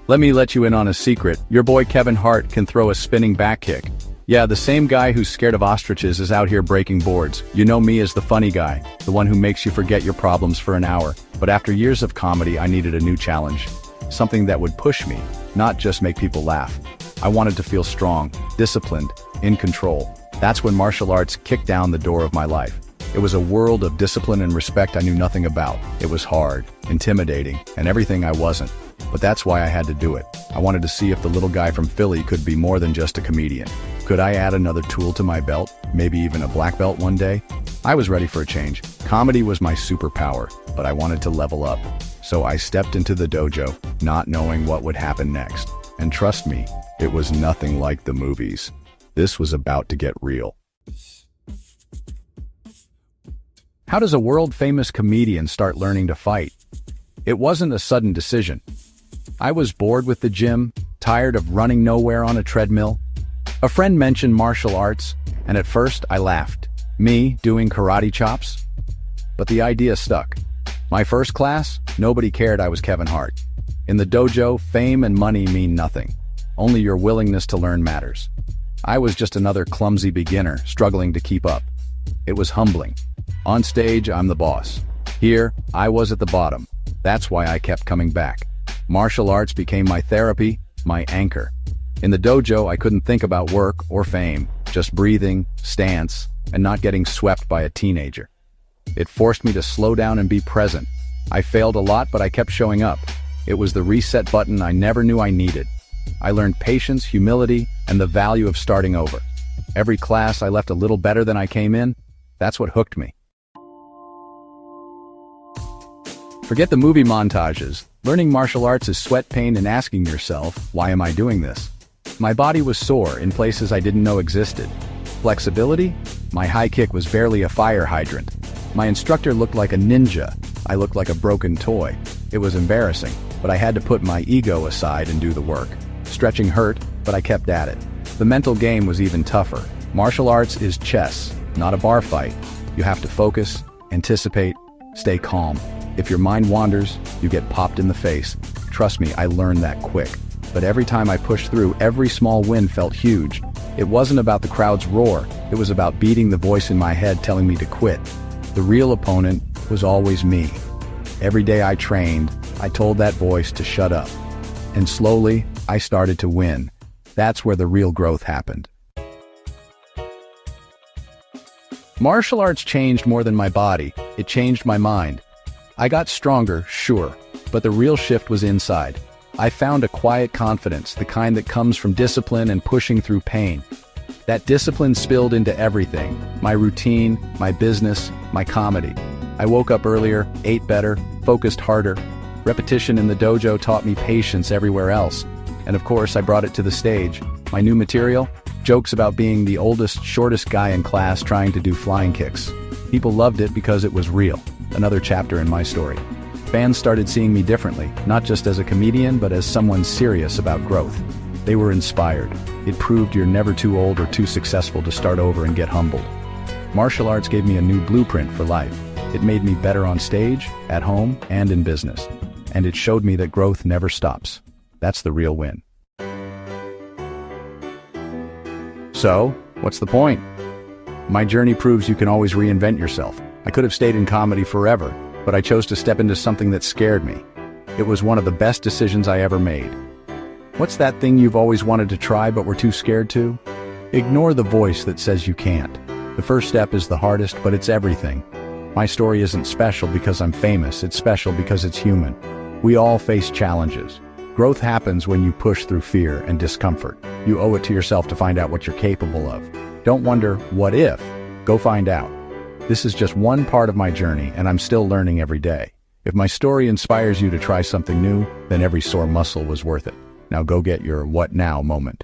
Let me let you in on a secret. Your boy Kevin Hart can throw a spinning back kick. Yeah, the same guy who's scared of ostriches is out here breaking boards. You know me as the funny guy, the one who makes you forget your problems for an hour. But after years of comedy, I needed a new challenge. Something that would push me, not just make people laugh. I wanted to feel strong, disciplined, in control. That's when martial arts kicked down the door of my life. It was a world of discipline and respect I knew nothing about. It was hard, intimidating, and everything I wasn't. But that's why I had to do it. I wanted to see if the little guy from Philly could be more than just a comedian. Could I add another tool to my belt? Maybe even a black belt one day? I was ready for a change. Comedy was my superpower, but I wanted to level up. So I stepped into the dojo, not knowing what would happen next. And trust me, it was nothing like the movies. This was about to get real. How does a world-famous comedian start learning to fight? It wasn't a sudden decision. I was bored with the gym, tired of running nowhere on a treadmill. A friend mentioned martial arts, and at first I laughed. Me, doing karate chops? But the idea stuck. My first class, nobody cared I was Kevin Hart. In the dojo, fame and money mean nothing. Only your willingness to learn matters. I was just another clumsy beginner, struggling to keep up. It was humbling. On stage, I'm the boss. Here, I was at the bottom. That's why I kept coming back. Martial arts became my therapy, my anchor. In the dojo, I couldn't think about work or fame, just breathing, stance, and not getting swept by a teenager. It forced me to slow down and be present. I failed a lot, but I kept showing up. It was the reset button I never knew I needed. I learned patience, humility, and the value of starting over. Every class I left a little better than I came in. That's what hooked me. Forget the movie montages. Learning martial arts is sweat, pain, and asking yourself, why am I doing this? My body was sore in places I didn't know existed. Flexibility? My high kick was barely a fire hydrant. My instructor looked like a ninja. I looked like a broken toy. It was embarrassing, but I had to put my ego aside and do the work. Stretching hurt, but I kept at it. The mental game was even tougher. Martial arts is chess, not a bar fight. You have to focus, anticipate, stay calm. If your mind wanders, you get popped in the face. Trust me, I learned that quick. But every time I pushed through, every small win felt huge. It wasn't about the crowd's roar. It was about beating the voice in my head telling me to quit. The real opponent was always me. Every day I trained, I told that voice to shut up. And slowly, I started to win. That's where the real growth happened. Martial arts changed more than my body. It changed my mind. I got stronger, sure, but the real shift was inside. I found a quiet confidence, the kind that comes from discipline and pushing through pain. That discipline spilled into everything, my routine, my business, my comedy. I woke up earlier, ate better, focused harder. Repetition in the dojo taught me patience everywhere else. And of course, I brought it to the stage. My new material? Jokes about being the oldest, shortest guy in class trying to do flying kicks. People loved it because it was real. Another chapter in my story. Fans started seeing me differently, not just as a comedian, but as someone serious about growth. They were inspired. It proved you're never too old or too successful to start over and get humbled. Martial arts gave me a new blueprint for life. It made me better on stage, at home, and in business. And it showed me that growth never stops. That's the real win. So, what's the point? My journey proves you can always reinvent yourself. I could have stayed in comedy forever, but I chose to step into something that scared me. It was one of the best decisions I ever made. What's that thing you've always wanted to try but were too scared to? Ignore the voice that says you can't. The first step is the hardest, but it's everything. My story isn't special because I'm famous, it's special because it's human. We all face challenges. Growth happens when you push through fear and discomfort. You owe it to yourself to find out what you're capable of. Don't wonder, what if? Go find out. This is just one part of my journey, and I'm still learning every day. If my story inspires you to try something new, then every sore muscle was worth it. Now go get your what now moment.